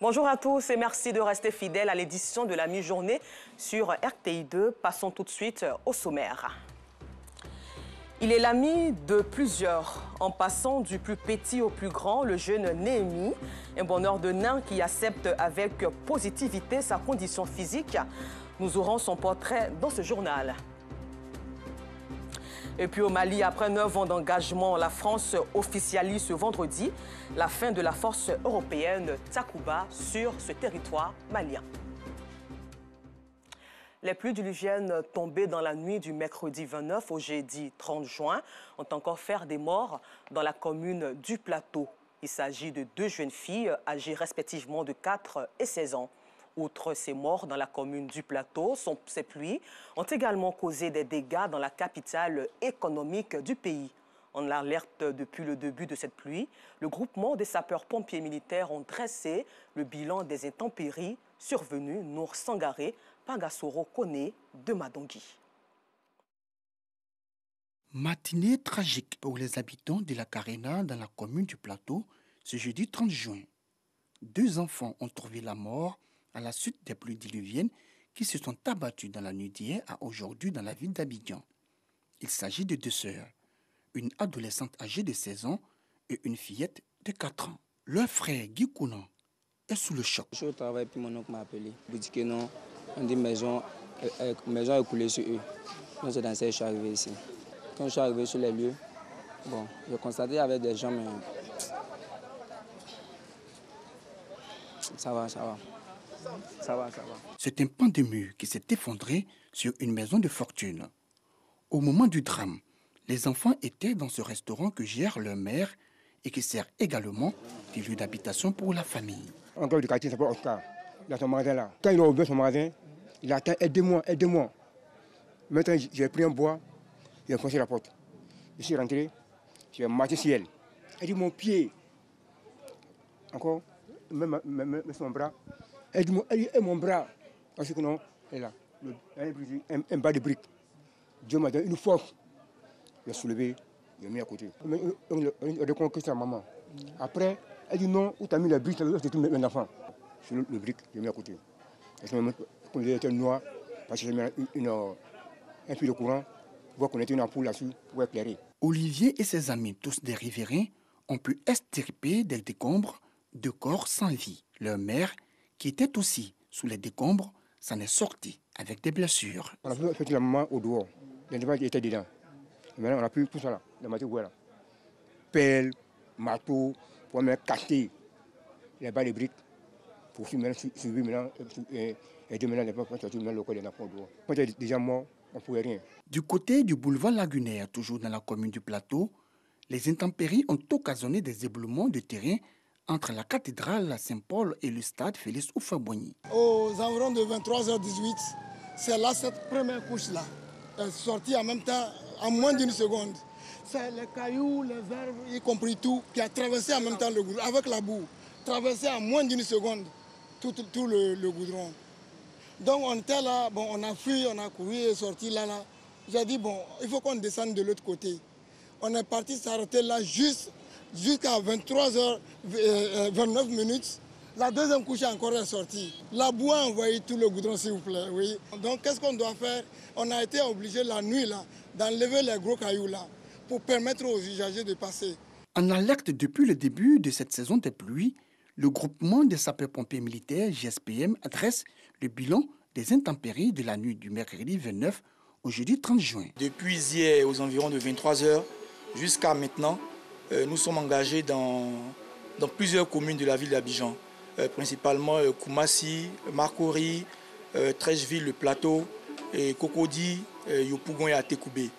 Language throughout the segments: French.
Bonjour à tous et merci de rester fidèles à l'édition de la mi-journée sur RTI2. Passons tout de suite au sommaire. Il est l'ami de plusieurs. En passant du plus petit au plus grand, le jeune Néhémie, un bonheur de nain qui accepte avec positivité sa condition physique. Nous aurons son portrait dans ce journal. Et puis au Mali, après 9 ans d'engagement, la France officialise ce vendredi la fin de la force européenne Takuba sur ce territoire malien. Les pluies diluviennes tombées dans la nuit du mercredi 29 au jeudi 30 juin ont encore fait des morts dans la commune du Plateau. Il s'agit de 2 jeunes filles âgées respectivement de 4 et 16 ans. Outre ces morts dans la commune du Plateau, ces pluies ont également causé des dégâts dans la capitale économique du pays. En alerte depuis le début de cette pluie, le groupement des sapeurs-pompiers militaires ont dressé le bilan des intempéries survenues. Nour Sangaré, Pangasoro Kone de Madongui. Matinée tragique pour les habitants de la Carena dans la commune du Plateau ce jeudi 30 juin. 2 enfants ont trouvé la mort à la suite des pluies diluviennes qui se sont abattues dans la nuit d'hier à aujourd'hui dans la ville d'Abidjan. Il s'agit de 2 sœurs, une adolescente âgée de 16 ans et une fillette de 4 ans. Leur frère Guy Kounan est sous le choc. Je suis au travail puis mon oncle m'a appelé. Il dit que non, on dit maison est coulée sur eux. Donc c'est dans ça que je suis arrivé ici. Quand je suis arrivé sur les lieux, bon, j'ai constaté avec des gens, mais ça va. Ça va. C'est un pan de mur qui s'est effondré sur une maison de fortune. Au moment du drame, les enfants étaient dans ce restaurant que gère leur mère et qui sert également de lieu d'habitation pour la famille. Un gars du quartier s'appelle Oscar, dans son magasin là. Quand il a ouvert son magasin, il a dit aidez-moi. Maintenant j'ai pris un bois, j'ai foncé la porte. Je suis rentré, j'ai marché sur elle. Elle dit mon pied. Encore, même son bras. Elle dit mon bras. Parce que non, elle est là. Un bas de briques. Dieu m'a donné une force. J'ai soulevé, j'ai mis à côté. On a reconquis sa maman. Après, elle dit non, où tu as mis les briques, c'est tout mes enfants. Sur le brique, j'ai mis à côté. Quand il était noir, parce que j'ai mis un fil de courant, pour qu'on ait une ampoule là-dessus pour éclairer. Olivier et ses amis, tous des riverains, ont pu extirper des décombres de corps sans vie. Leur mère, qui était aussi sous les décombres, s'en est sortie avec des blessures. On a fait la maman au dehors. Les enfants étaient dedans. Et maintenant, on a pris tout ça là, la matière là. Pelle, marteau, pour mettre casser les balles de briques. Pour suivre maintenant, et de maintenant, les enfants sont sortis, le corps des enfants au dehors. Quand ils étaient déjà morts, on ne pouvait rien. Du côté du boulevard Lagunaire, toujours dans la commune du Plateau, les intempéries ont occasionné des éboulements de terrain entre la cathédrale Saint-Paul et le stade Félix Houphouët-Boigny. Aux environs de 23h18, c'est là cette première couche-là est sortie en même temps, en moins d'une seconde. C'est les cailloux, les herbes, y compris tout, qui a traversé en même temps le goudron, avec la boue, traversé en moins d'une seconde tout le goudron. Donc on était là, bon, on a fui, on a couru et sorti là. J'ai dit, bon, il faut qu'on descende de l'autre côté. On est parti s'arrêter là jusqu'à 23h29 minutes. La deuxième couche encore est sortie. La boue a envoyé tout le goudron, s'il vous plaît. Oui. Donc, qu'est-ce qu'on doit faire? On a été obligé la nuit là d'enlever les gros cailloux là pour permettre aux usagers de passer. En alerte depuis le début de cette saison des pluies, le groupement des sapeurs-pompiers militaires GSPM adresse le bilan des intempéries de la nuit du mercredi 29 au jeudi 30 juin. Depuis hier aux environs de 23h jusqu'à maintenant, nous sommes engagés dans plusieurs communes de la ville d'Abidjan, principalement Koumassi, Marcory, Trècheville, le Plateau, et Cocody, Yopougon et Atekoubé.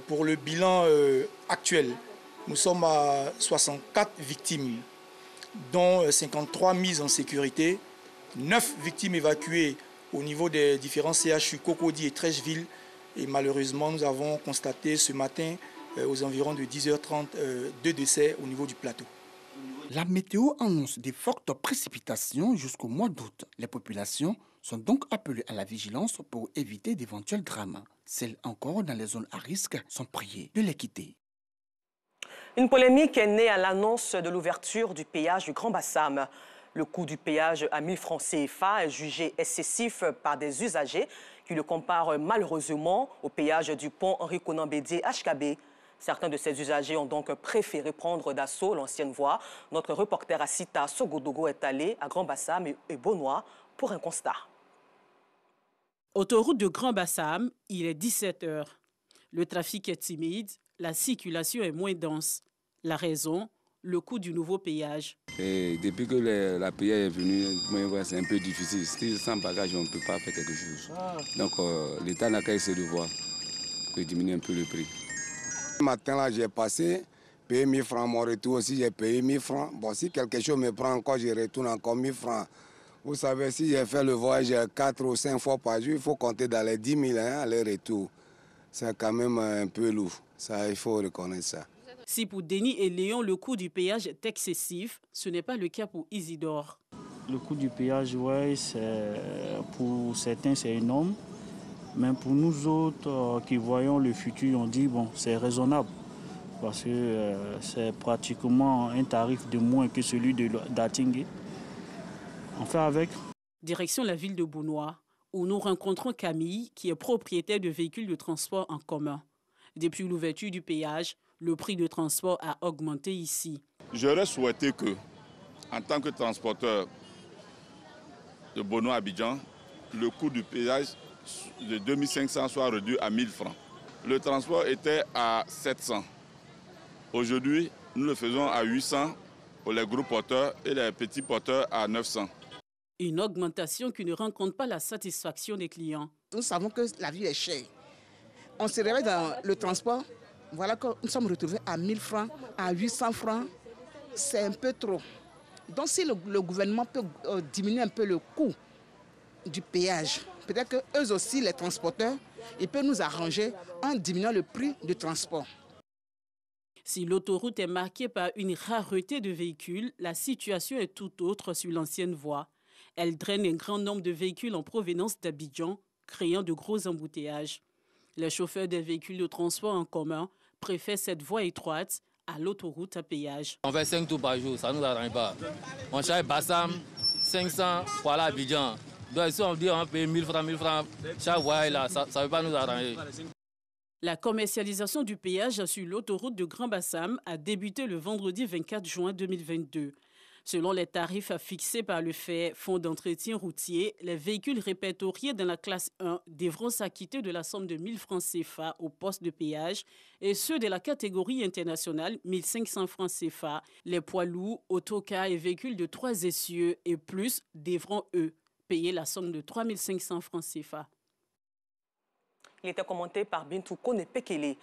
Pour le bilan actuel, nous sommes à 64 victimes, dont 53 mises en sécurité, 9 victimes évacuées au niveau des différents CHU Cocody et Trècheville. Et malheureusement, nous avons constaté ce matin, aux environs de 10h30, 2 décès au niveau du plateau. La météo annonce des fortes précipitations jusqu'au mois d'août. Les populations sont donc appelées à la vigilance pour éviter d'éventuels drames. Celles encore dans les zones à risque sont priées de les quitter. Une polémique est née à l'annonce de l'ouverture du péage du Grand Bassam. Le coût du péage à 1000 francs CFA est jugé excessif par des usagers qui le comparent malheureusement au péage du pont Henri-Konan Bédié HKB. Certains de ces usagers ont donc préféré prendre d'assaut l'ancienne voie. Notre reporter à Sita Sogodogo est allé à Grand-Bassam et Beaunois pour un constat. Autoroute de Grand-Bassam, il est 17 h. Le trafic est timide, la circulation est moins dense. La raison, le coût du nouveau péage. Et depuis que la péage est venue, c'est un peu difficile. Sans bagage, on ne peut pas faire quelque chose. Donc l'État n'a qu'à essayer de voir pour diminuer un peu le prix. Ce matin-là, j'ai passé, payé 1000 francs. Mon retour aussi, j'ai payé 1000 francs. Bon, si quelque chose me prend encore, je retourne encore 1000 francs. Vous savez, si j'ai fait le voyage 4 ou 5 fois par jour, il faut compter dans les 10 000 aller-retour. C'est quand même un peu lourd. Ça, il faut reconnaître ça. Si pour Denis et Léon, le coût du péage est excessif, ce n'est pas le cas pour Isidore. Le coût du péage, ouais, pour certains, c'est énorme. Mais pour nous autres qui voyons le futur, on dit bon, c'est raisonnable. Parce que c'est pratiquement un tarif de moins que celui d'Atingué. On fait avec. Direction la ville de Beaunois, où nous rencontrons Camille, qui est propriétaire de véhicules de transport en commun. Depuis l'ouverture du péage, le prix de transport a augmenté ici. J'aurais souhaité que, en tant que transporteur de Beaunois à Abidjan, le coût du péage de 2500 soit réduit à 1000 francs. Le transport était à 700. Aujourd'hui, nous le faisons à 800 pour les gros porteurs et les petits porteurs à 900. Une augmentation qui ne rencontre pas la satisfaction des clients. Nous savons que la vie est chère. On se réveille dans le transport, voilà que nous sommes retrouvés à 1000 francs, à 800 francs. C'est un peu trop. Donc si le gouvernement peut diminuer un peu le coût du péage, peut-être qu'eux aussi, les transporteurs, ils peuvent nous arranger en diminuant le prix du transport. Si l'autoroute est marquée par une rareté de véhicules, la situation est tout autre sur l'ancienne voie. Elle draine un grand nombre de véhicules en provenance d'Abidjan, créant de gros embouteillages. Les chauffeurs des véhicules de transport en commun préfèrent cette voie étroite à l'autoroute à péage. On fait 5 tours par jour, ça ne nous arrange pas. On charge Bassam, 500 pour aller à Abidjan. Donc si on dit on paye 1000 francs, chaque voie là, ça ne veut pas nous arranger. La commercialisation du péage sur l'autoroute de Grand-Bassam a débuté le vendredi 24 juin 2022. Selon les tarifs fixés par le Fonds d'entretien routier, les véhicules répertoriés dans la classe 1 devront s'acquitter de la somme de 1000 francs CFA au poste de péage et ceux de la catégorie internationale, 1500 francs CFA. Les poids lourds, autocars et véhicules de 3 essieux et plus devront, eux, payer la somme de 3500 francs CFA. Il était commenté par Bintou Kone Pekele.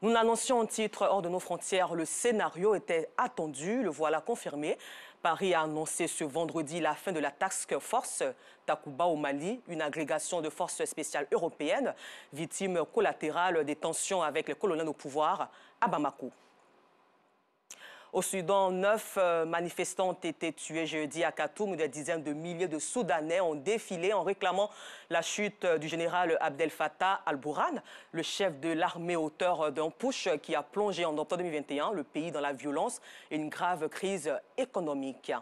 Nous l'annoncions en titre hors de nos frontières. Le scénario était attendu, le voilà confirmé. Paris a annoncé ce vendredi la fin de la Task Force Takuba au Mali, une agrégation de forces spéciales européennes, victime collatérale des tensions avec les colonels au pouvoir à Bamako. Au Soudan, 9 manifestants ont été tués jeudi à Khartoum. Des dizaines de milliers de Soudanais ont défilé en réclamant la chute du général Abdel Fattah al-Burhan, le chef de l'armée auteur d'un putsch qui a plongé en octobre 2021 le pays dans la violence et une grave crise économique.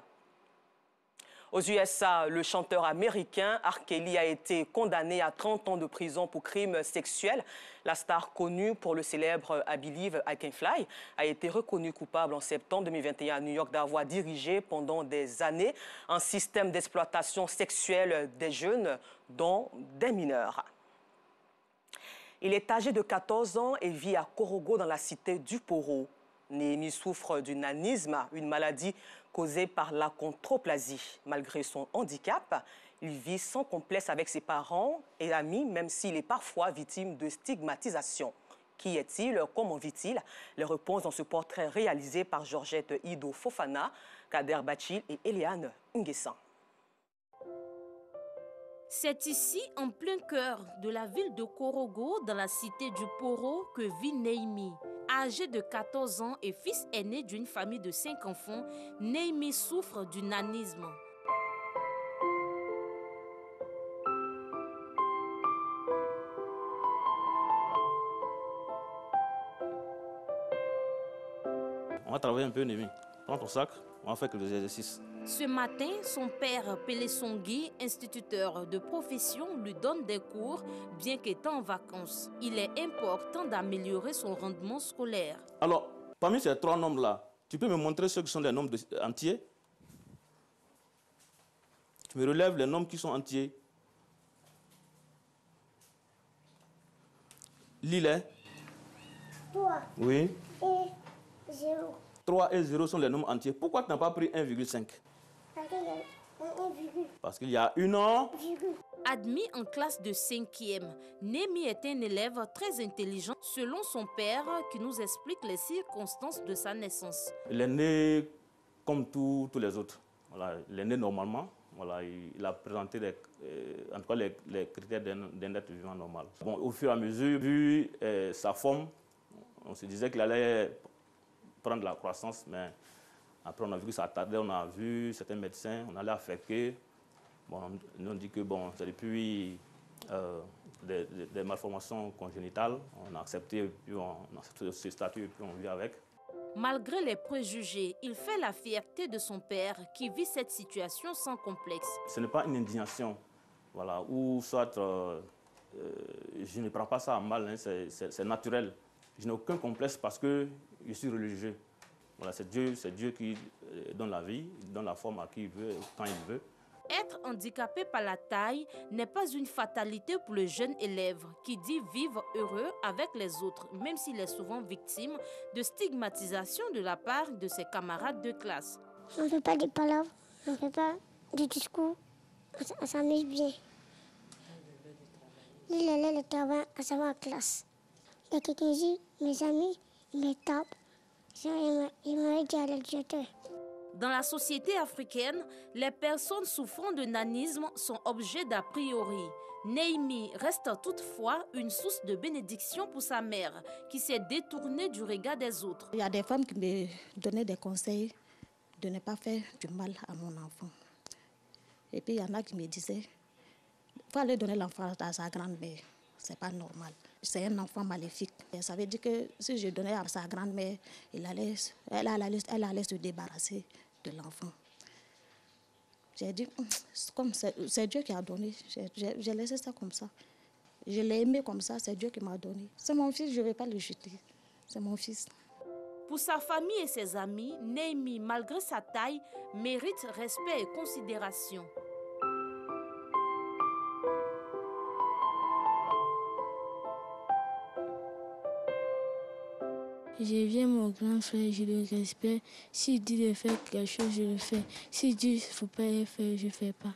Aux USA, le chanteur américain R. Kelly a été condamné à 30 ans de prison pour crimes sexuels. La star connue pour le célèbre I Believe I Can Fly a été reconnue coupable en septembre 2021 à New York d'avoir dirigé pendant des années un système d'exploitation sexuelle des jeunes, dont des mineurs. Il est âgé de 14 ans et vit à Korogo dans la cité du Poro. Néhémie souffre du nanisme, une maladie causée par l'achondroplasie. Malgré son handicap, il vit sans complexe avec ses parents et amis, même s'il est parfois victime de stigmatisation. Qui est-il? Comment vit-il? Les réponses dans ce portrait réalisé par Georgette Ido Fofana, Kader Bachil et Eliane Nguessan. C'est ici, en plein cœur de la ville de Korogo, dans la cité du Poro, que vit Néhémie. Âgé de 14 ans et fils aîné d'une famille de 5 enfants, Néhémie souffre du nanisme. On va travailler un peu, Néhémie. prends ton sac, on va faire quelques exercices. Ce matin, son père, Pelé Songui, instituteur de profession, lui donne des cours, bien qu'étant en vacances. Il est important d'améliorer son rendement scolaire. Alors, parmi ces 3 nombres-là, tu peux me montrer ceux qui sont des nombres entiers? Tu me relèves les nombres qui sont entiers. Lis-les. 3. Oui. Et 0. 3 et 0 sont les nombres entiers. Pourquoi tu n'as pas pris 1,5? Parce qu'il y a une heure. Admis en classe de 5e, Némi est un élève très intelligent selon son père qui nous explique les circonstances de sa naissance. Il est né comme tous les autres. Voilà, il est né normalement. Voilà, il a présenté en tout cas les critères d'un être vivant normal. Bon, au fur et à mesure, vu sa forme, on se disait qu'il allait prendre la croissance, mais après on a vu que ça tardait, on a vu certains médecins, on allait affecter. Bon, on dit que bon, c'est depuis des malformations congénitales, on a accepté, puis on a accepté ce statut et puis on vit avec. Malgré les préjugés, il fait la fierté de son père qui vit cette situation sans complexe. Ce n'est pas une indignation, voilà, ou soit je ne prends pas ça à mal, hein, c'est naturel. Je n'ai aucun complexe parce que je suis religieux. Voilà, c'est Dieu qui donne la vie, donne la forme à qui il veut, quand il veut. Être handicapé par la taille n'est pas une fatalité pour le jeune élève qui dit vivre heureux avec les autres, même s'il est souvent victime de stigmatisation de la part de ses camarades de classe. On ne fait pas des palabres, on ne fait pas des discours, on s'amuse bien. Il allait le travail à sa classe. Il y a quelqu'un ici, mes amis, ils me tapent. Ils m'avaient dit à l'éducateur. Dans la société africaine, les personnes souffrant de nanisme sont objets d'a priori. Némi reste toutefois une source de bénédiction pour sa mère, qui s'est détournée du regard des autres. Il y a des femmes qui me donnaient des conseils de ne pas faire du mal à mon enfant. Et puis il y en a qui me disaient, il faut aller donner l'enfant à sa grand-mère. C'est pas normal. C'est un enfant maléfique. Et ça veut dire que si je donnais à sa grand-mère, elle allait se débarrasser de l'enfant. J'ai dit, c'est Dieu qui a donné. J'ai laissé ça comme ça. Je l'ai aimé comme ça, c'est Dieu qui m'a donné. C'est mon fils, je ne vais pas le jeter. C'est mon fils. Pour sa famille et ses amis, Némi, malgré sa taille, mérite respect et considération. Je viens mon grand frère, je le respecte. S'il dit de faire quelque chose, je le fais. S'il dit qu'il ne faut pas le faire, je ne fais pas.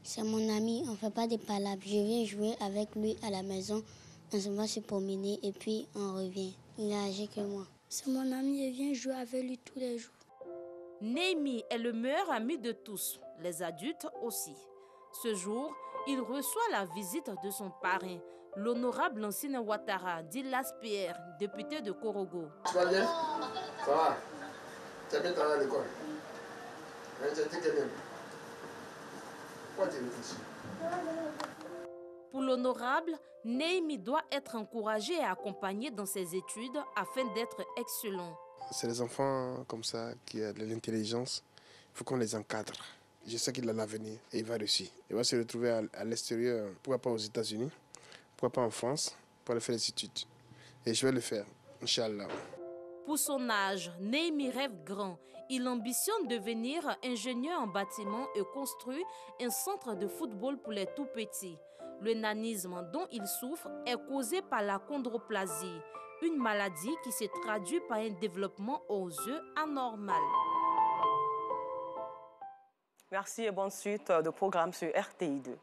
C'est mon ami, on ne fait pas de palabres. Je viens jouer avec lui à la maison. On se va se promener et puis on revient. Il est âgé que moi. C'est mon ami, je viens jouer avec lui tous les jours. Némi est le meilleur ami de tous, les adultes aussi. Ce jour, il reçoit la visite de son parrain, l'honorable Lansina Ouattara, dit Laspierre, député de Korogo. Tu vas bien? Ça va? Tu as bien travaillé à l'école? Tu as été quel même? Pourquoi tu es ici? Pour l'honorable, Némi doit être encouragé et accompagné dans ses études afin d'être excellent. C'est les enfants comme ça qui ont de l'intelligence. Il faut qu'on les encadre. Je sais qu'il a l'avenir et il va réussir. Il va se retrouver à l'extérieur, pourquoi pas aux États-Unis, pourquoi pas en France, pour aller faire des études. Et je vais le faire, Inch'Allah. Pour son âge, Némi rêve grand. Il ambitionne devenir ingénieur en bâtiment et construit un centre de football pour les tout-petits. Le nanisme dont il souffre est causé par la chondroplasie, une maladie qui se traduit par un développement aux yeux anormal. Merci et bonne suite de programme sur RTI2.